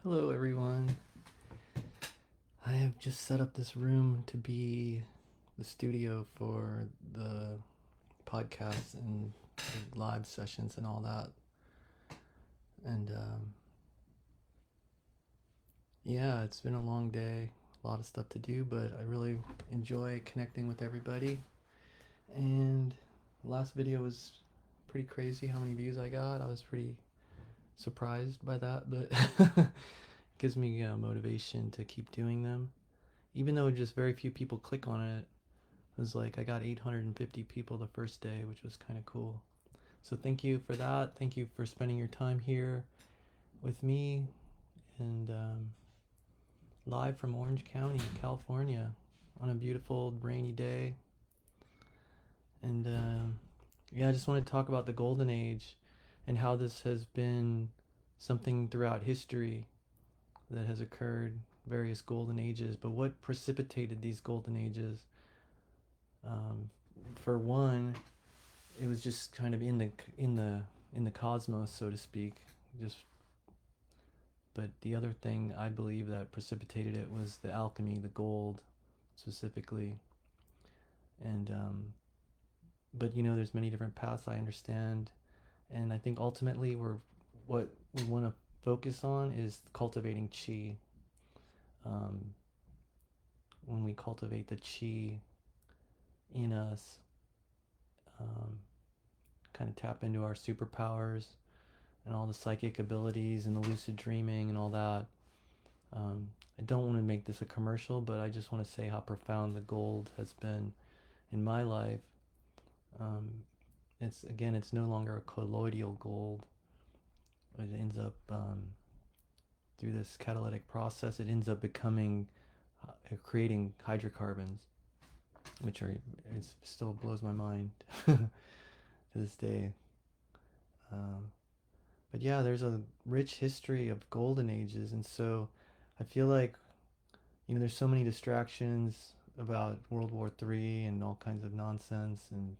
Hello, everyone. I have just set up this room to be the studio for the podcasts and the live sessions and all that. And yeah, it's been a long day, a lot of stuff to do, but I really enjoy connecting with everybody. And the last video was pretty crazy how many views I got. I was pretty surprised by that, but it gives me motivation to keep doing them. Even though just very few people click on it, it was like I got 850 people the first day, which was kind of cool. So thank you for that. Thank you for spending your time here with me and live from Orange County, California, on a beautiful rainy day. And yeah, I just want to talk about the Golden Age and how this has been something throughout history that has occurred, various golden ages. But what precipitated these golden ages? Um, for one, it was just kind of in the cosmos, so to speak. Just but the other thing I believe that precipitated it was the alchemy, the gold, specifically. And but there's many different paths I understand, and I think ultimately what we want to focus on is cultivating chi. Um, when we cultivate the chi in us, um, kind of tap into our superpowers and all the psychic abilities and the lucid dreaming and all that. I don't want to make this a commercial, but I just want to say how profound the gold has been in my life. Um, it's no longer a colloidal gold. It ends up through this catalytic process. It ends up becoming creating hydrocarbons, which are it still blows my mind to this day. Um, but yeah, there's a rich history of golden ages, and so I feel like there's so many distractions about World War III and all kinds of nonsense, and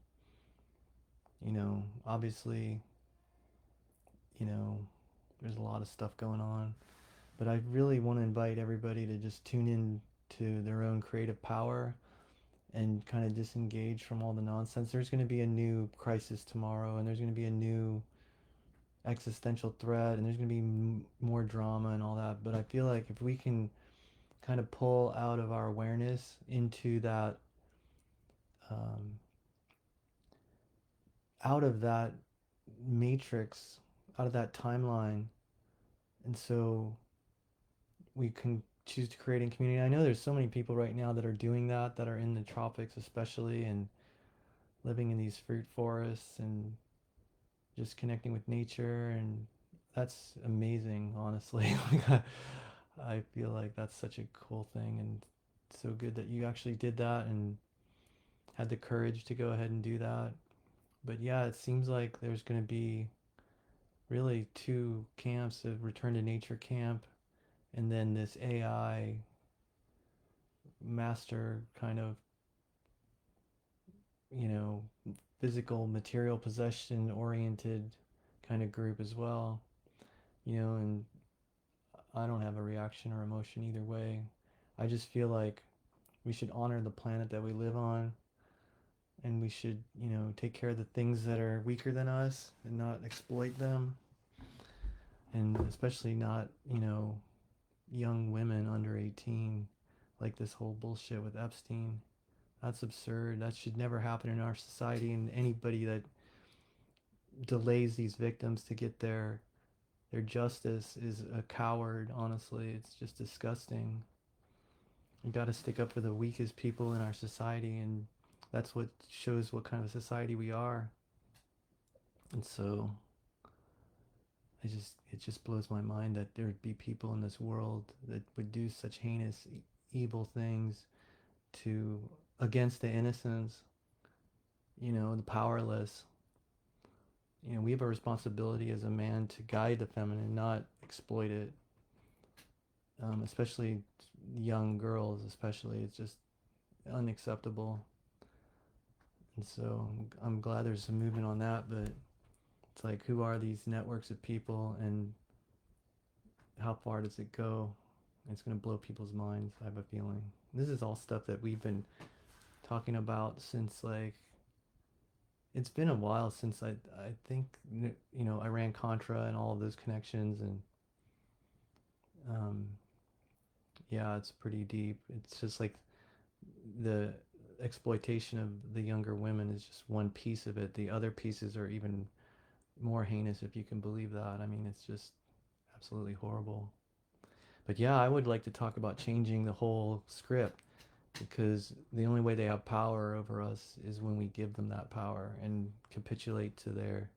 obviously, you know, there's a lot of stuff going on. But I really want to invite everybody to just tune in to their own creative power and kind of disengage from all the nonsense. There's going to be a new crisis tomorrow, and there's going to be a new existential threat, and there's going to be more drama and all that. But I feel like if we can kind of pull out of our awareness into that, um, out of that matrix, out of that timeline, and so we can choose to create in community. I know there's so many people right now that are doing that, that are in the tropics especially, and living in these fruit forests and just connecting with nature, and that's amazing, honestly. Like I feel like that's such a cool thing, and so good that you actually did that and had the courage to go ahead and do that. But yeah, it seems like there's going to be really two camps: of return to nature camp, and then this AI master kind of, you know, physical material possession oriented kind of group as well. And I don't have a reaction or emotion either way. I just feel like we should honor the planet that we live on, and we should, take care of the things that are weaker than us and not exploit them, and especially not, young women under 18, like this whole bullshit with Epstein. That's absurd. That should never happen in our society, and anybody that delays these victims to get their justice is a coward, honestly. It's just disgusting. You got to stick up for the weakest people in our society, and that's what shows what kind of society we are. And so it just blows my mind that there would be people in this world that would do such heinous evil things to against the innocents, the powerless. We have a responsibility as a man to guide the feminine, not exploit it. Especially young girls, especially, it's just unacceptable. And so I'm glad there's some movement on that, but it's like, who are these networks of people, and how far does it go? It's going to blow people's minds, I have a feeling. This is all stuff that we've been talking about since, like, it's been a while since I think, Iran-Contra and all of those connections, and um, yeah, it's pretty deep. It's just like the exploitation of the younger women is just one piece of it. The other pieces are even more heinous, if you can believe that. I mean, it's just absolutely horrible. But yeah, I would like to talk about changing the whole script, because the only way they have power over us is when we give them that power and capitulate to their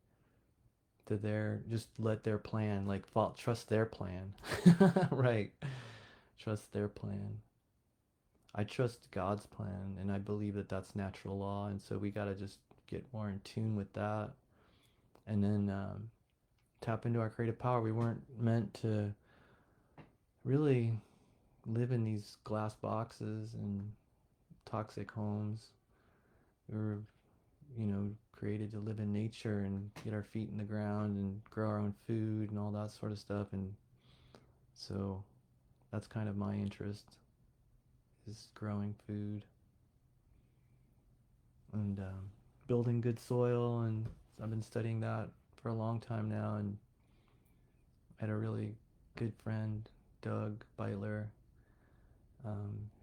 just let their plan, like, trust their plan. Right. Trust their plan. I trust God's plan, and I believe that that's natural law, and so we got to just get more in tune with that, and then tap into our creative power. We weren't meant to really live in these glass boxes and toxic homes. We were, created to live in nature and get our feet in the ground and grow our own food and all that sort of stuff. And so that's kind of my interest, is growing food and building good soil. And I've been studying that for a long time now, and I had a really good friend, Doug Beitler,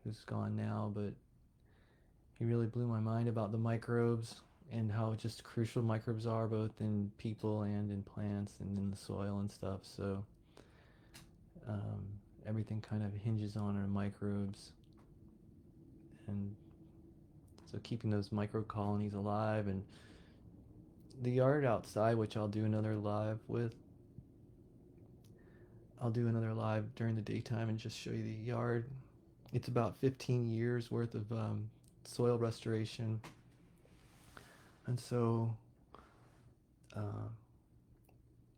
who's gone now, but he really blew my mind about the microbes and how just crucial microbes are, both in people and in plants and in the soil and stuff. So um, everything kind of hinges on our microbes, and so keeping those micro colonies alive. And the yard outside, which I'll do another live with, I'll do another live during the daytime and just show you the yard. It's about 15 years worth of soil restoration, and so uh,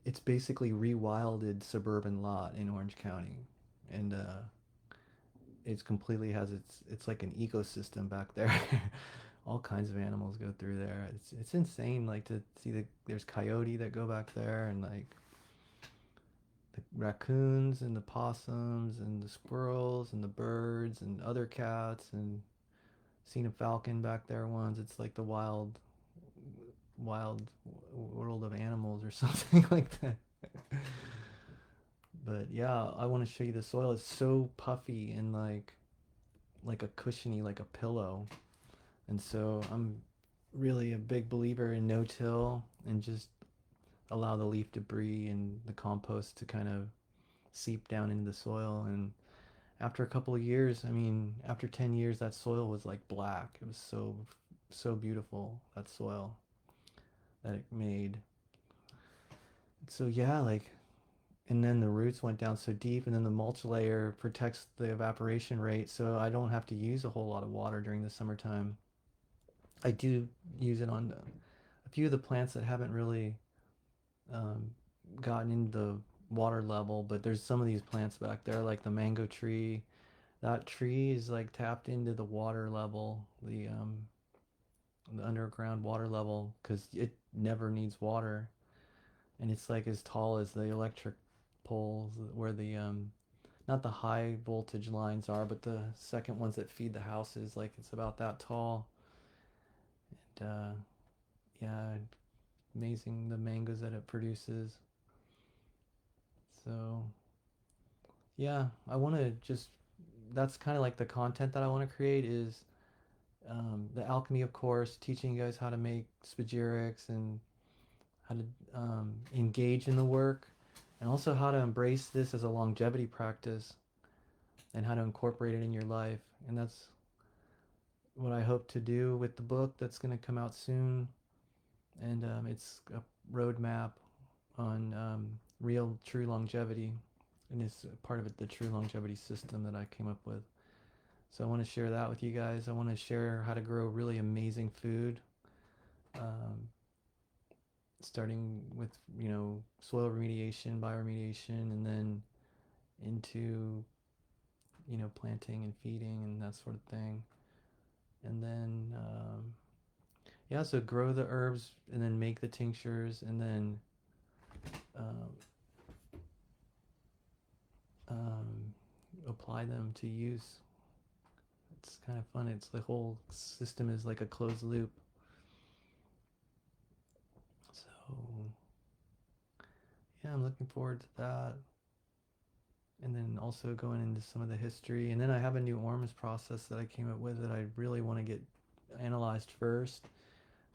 it's basically rewilded suburban lot in Orange County, and it's completely has it's like an ecosystem back there. All kinds of animals go through there. It's insane, like, to see there's coyote that go back there, and like the raccoons and the possums and the squirrels and the birds and other cats, and seen a falcon back there once. It's like the wild world of animals or something like that. But yeah, I want to show you the soil. It's so puffy and like a cushiony, like a pillow. And so I'm really a big believer in no-till, and just allow the leaf debris and the compost to kind of seep down into the soil. And after a couple of years, I mean, after 10 years, that soil was like black. It was so beautiful, that soil that it made. So yeah, like, and then the roots went down so deep, and then the mulch layer protects the evaporation rate, so I don't have to use a whole lot of water during the summertime. I do use it on a few of the plants that haven't really um, gotten into the water level, but there's some of these plants back there, like the mango tree. That tree is like tapped into the water level, the underground water level, because it never needs water, and it's like as tall as the electric poles where the not the high voltage lines are, but the second ones that feed the houses. Like, it's about that tall. And yeah, amazing the mangoes that it produces. So yeah, I want to just, that's kind of like the content that I want to create, is the alchemy, of course, teaching you guys how to make spagyrics and how to engage in the work, and also how to embrace this as a longevity practice and how to incorporate it in your life. And that's what I hope to do with the book that's going to come out soon. And it's a roadmap on real, true longevity, and it's part of it, the true longevity system that I came up with. So I want to share that with you guys. I want to share how to grow really amazing food, um, starting with, soil remediation, bioremediation, and then into, planting and feeding and that sort of thing. And then yeah, so grow the herbs and then make the tinctures, and then um, apply them to use. It's kind of fun. It's the whole system is like a closed loop. So yeah, I'm looking forward to that. And then also going into some of the history. And then I have a new ORMS process that I came up with that I really want to get analyzed first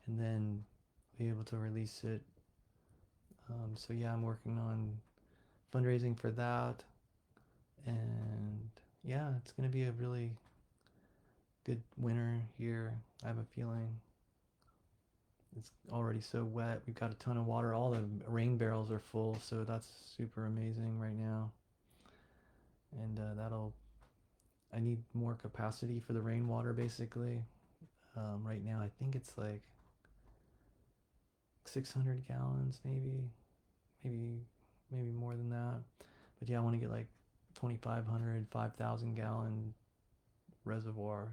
and then be able to release it. So yeah, I'm working on fundraising for that. And yeah, it's going to be a really good winter here. I have a feeling. It's already so wet. We've got a ton of water. All the rain barrels are full, so that's super amazing right now. And I need more capacity for the rainwater basically. Right now, I think it's like 600 gallons, maybe, maybe more than that. But yeah, I want to get like 2,500, 5,000 gallon reservoir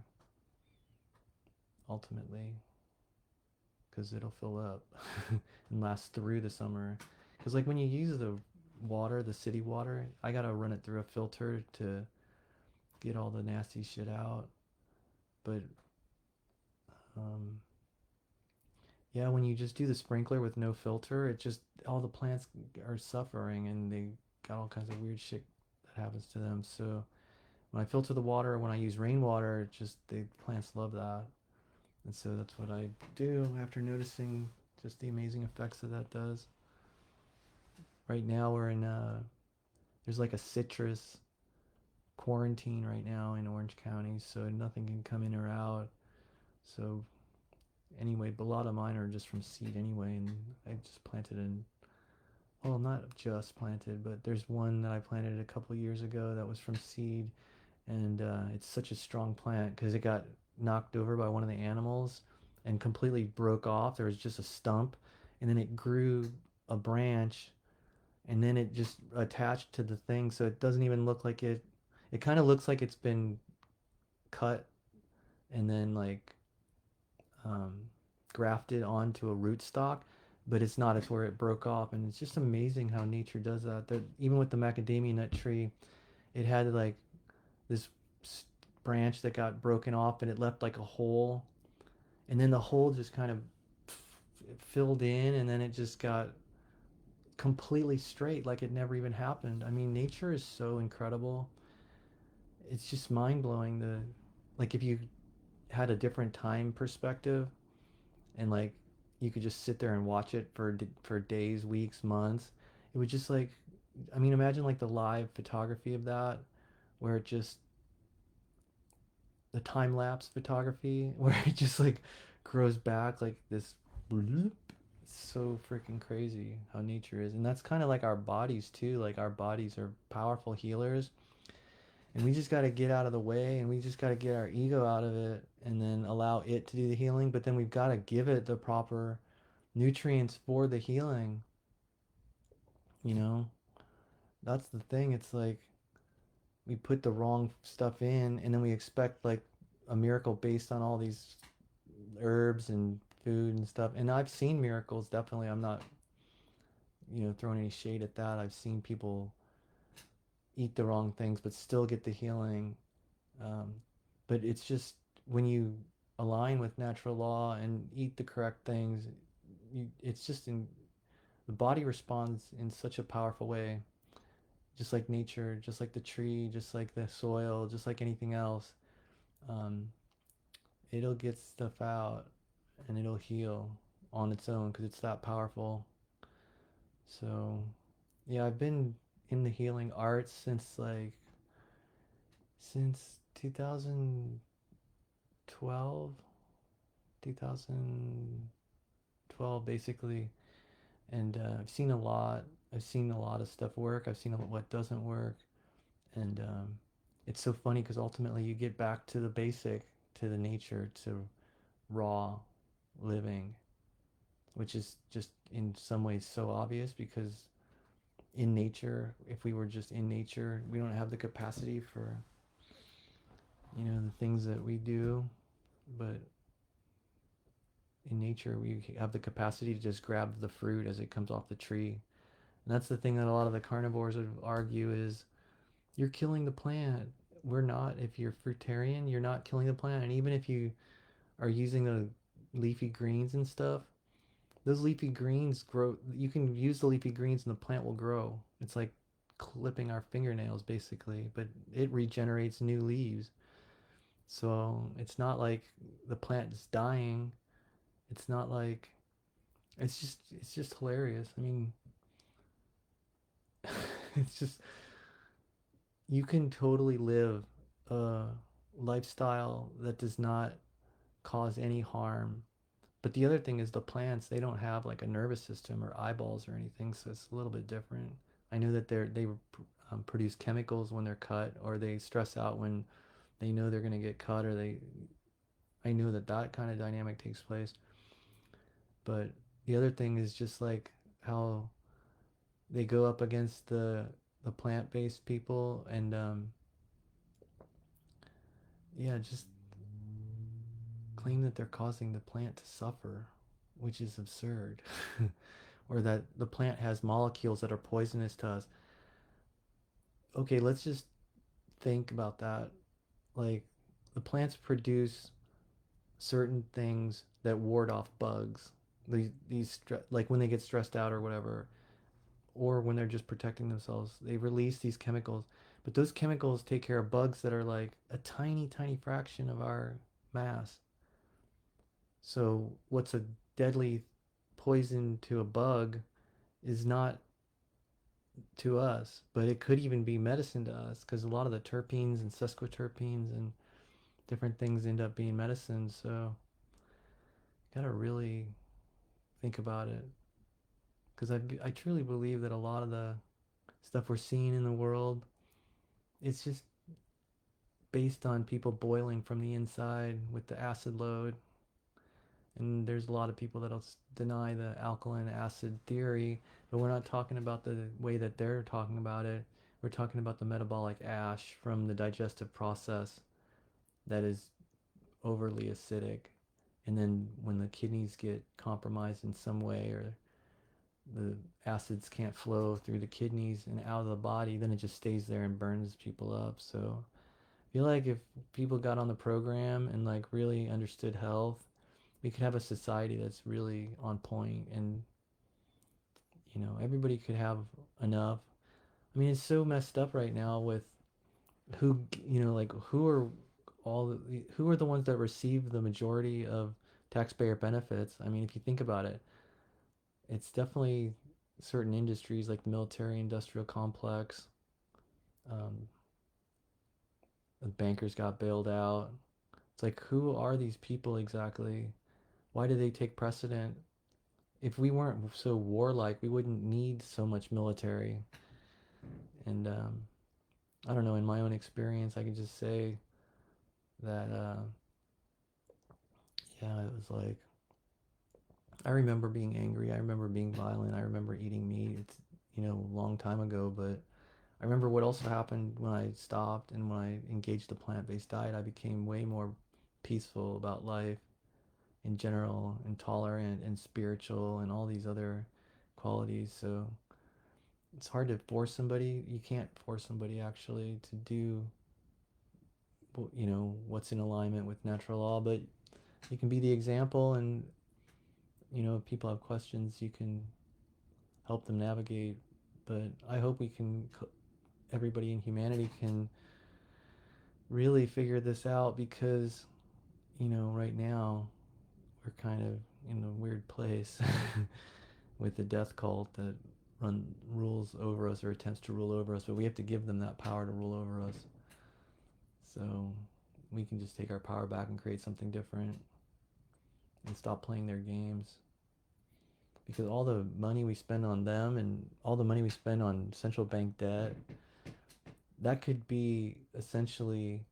ultimately, because it'll fill up and last through the summer. Because like when you use the water, the city water, I gotta run it through a filter to get all the nasty shit out. But um, yeah, when you just do the sprinkler with no filter, it just all the plants are suffering and they got all kinds of weird shit that happens to them. So when I filter the water, when I use rainwater, it just the plants love that. And so that's what I do after noticing just the amazing effects that that does. Right now we're in there's like a citrus quarantine right now in Orange County, so nothing can come in or out. So anyway, but a lot of mine are just from seed anyway, and I just planted in, well, not just planted, but there's one that I planted a couple years ago that was from seed, and it's such a strong plant because it got knocked over by one of the animals and completely broke off. There was just a stump, and then it grew a branch, and then it just attached to the thing, so it doesn't even look like it. It kind of looks like it's been cut and then like um, grafted onto a rootstock, but it's not. It's where it broke off, and it's just amazing how nature does that. That even with the macadamia nut tree, it had like this branch that got broken off, and it left like a hole, and then the hole just kind of filled in, and then it just got completely straight, like it never even happened. I mean, nature is so incredible. It's just mind blowing. The like if you had a different time perspective and like you could just sit there and watch it for days, weeks, months. It would just like, I mean, imagine like the live photography of that, where it just the time lapse photography, where it just like grows back like this. Bloop. It's so freaking crazy how nature is, and that's kind of like our bodies too. Like our bodies are powerful healers, and we just got to get out of the way, and we just got to get our ego out of it, and then allow it to do the healing. But then we've got to give it the proper nutrients for the healing, you know? That's the thing. It's like we put the wrong stuff in and then we expect like a miracle based on all these herbs and food and stuff. And I've seen miracles, definitely. I'm not, throwing any shade at that. I've seen people eat the wrong things but still get the healing. Um, but it's just when you align with natural law and eat the correct things, it's just the body responds in such a powerful way, just like nature, just like the tree, just like the soil, just like anything else. Um, it'll get stuff out and it'll heal on its own because it's that powerful. So, yeah, I've been in the healing arts since 2012, 2012 basically, and I've seen a lot. I've seen a lot of stuff work. I've seen what doesn't work, and it's so funny because ultimately you get back to the basic, to the nature, to raw living, which is just in some ways so obvious because in nature, if we were just in nature, we don't have the capacity for the things that we do, but in nature we have the capacity to just grab the fruit as it comes off the tree. And that's the thing that a lot of the carnivores would argue is you're killing the plant. We're not. If you're fruitarian, you're not killing the plant. And even if you are using the leafy greens and stuff, those leafy greens grow. You can use the leafy greens and the plant will grow. It's like clipping our fingernails basically, but it regenerates new leaves. So it's not like the plant is dying. It's not like it's just hilarious. I mean, it's just you can totally live a lifestyle that does not cause any harm. But the other thing is the plants, they don't have like a nervous system or eyeballs or anything, so it's a little bit different. I know that they produce chemicals when they're cut, or they stress out when they know they're going to get cut, or I know that that kind of dynamic takes place. But the other thing is just like how they go up against the plant-based people, and yeah, just claim that they're causing the plant to suffer, which is absurd. Or that the plant has molecules that are poisonous to us. Okay, let's just think about that. Like, the plants produce certain things that ward off bugs. Like when they get stressed out or whatever, or when they're just protecting themselves, they release these chemicals. But those chemicals take care of bugs that are like a tiny, tiny fraction of our mass. So what's a deadly poison to a bug is not to us, but it could even be medicine to us because a lot of the terpenes and sesquiterpenes and different things end up being medicine. So you gotta really think about it because I truly believe that a lot of the stuff we're seeing in the world, it's just based on people boiling from the inside with the acid load. And there's a lot of people that'll deny the alkaline acid theory, but we're not talking about the way that they're talking about it. We're talking about the metabolic ash from the digestive process that is overly acidic. And then when the kidneys get compromised in some way, or the acids can't flow through the kidneys and out of the body, then it just stays there and burns people up. So I feel like if people got on the program and like really understood health, we could have a society that's really on point, and everybody could have enough. I mean, it's so messed up right now with who, like who are the ones that receive the majority of taxpayer benefits. I mean, if you think about it, it's definitely certain industries like the military industrial complex. um, the bankers got bailed out. It's like, who are these people exactly? Why do they take precedent? If we weren't so warlike, we wouldn't need so much military. And I don't know, in my own experience, I can just say that, yeah, it was like, I remember being angry. I remember being violent. I remember eating meat. It's, a long time ago, but I remember what also happened when I stopped and when I engaged the plant-based diet. I became way more peaceful about life in general, and tolerant and spiritual and all these other qualities. So it's hard to force somebody. You can't force somebody actually to do, what's in alignment with natural law, but you can be the example, and if people have questions, you can help them navigate. But I hope everybody in humanity can really figure this out, because right now we're kind of in a weird place with the death cult that rules over us, or attempts to rule over us, but we have to give them that power to rule over us. So we can just take our power back and create something different and stop playing their games. Because all the money we spend on them and all the money we spend on central bank debt, that could be essentially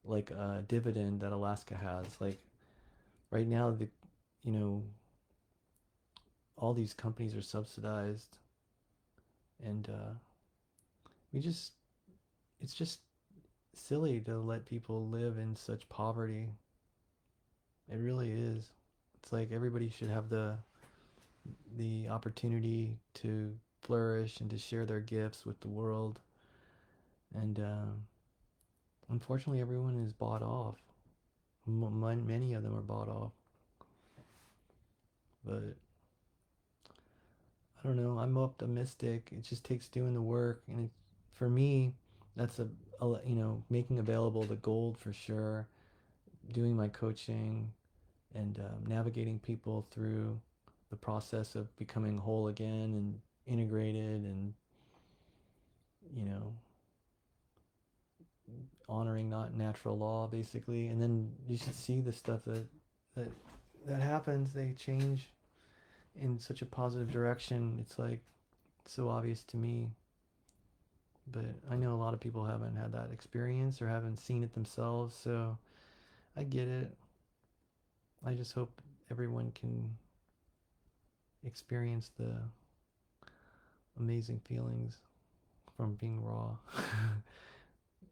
like a dividend that Alaska has. Like right now, you know, all these companies are subsidized, and we just, it's just silly to let people live in such poverty. It really is. It's like everybody should have the opportunity to flourish and to share their gifts with the world. And unfortunately, everyone is bought off. Many of them are bought off. But I don't know. I'm optimistic. It just takes doing the work, and for me, that's making available the gold for sure. Doing my coaching and navigating people through the process of becoming whole again and integrated, and you know honoring not natural law basically. And then you should see the stuff that that happens. They change in such a positive direction. It's like so obvious to me, but I know a lot of people haven't had that experience or haven't seen it themselves, so I get it. I just hope everyone can experience the amazing feelings from being raw,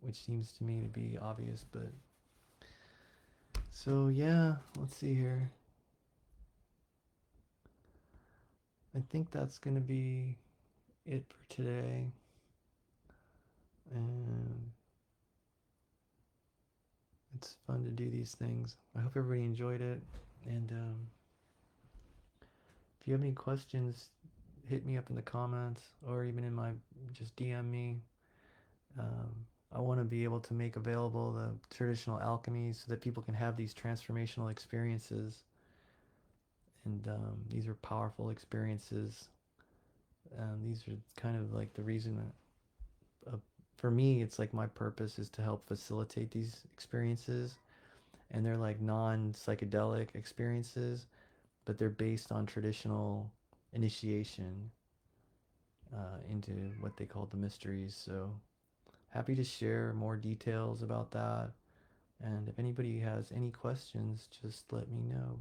which seems to me to be obvious. But so yeah, let's see here. I think that's gonna be it for today, and it's fun to do these things. I hope everybody enjoyed it, and if you have any questions, hit me up in the comments or even in my just DM me. Um, I want to be able to make available the traditional alchemy so that people can have these transformational experiences. And these are powerful experiences. These are kind of like the reason that, for me, it's like my purpose is to help facilitate these experiences. And they're like non psychedelic experiences, but they're based on traditional initiation into what they call the mysteries. So happy to share more details about that. And if anybody has any questions, just let me know.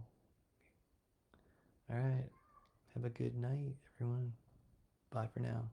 All right. Have a good night, everyone. Bye for now.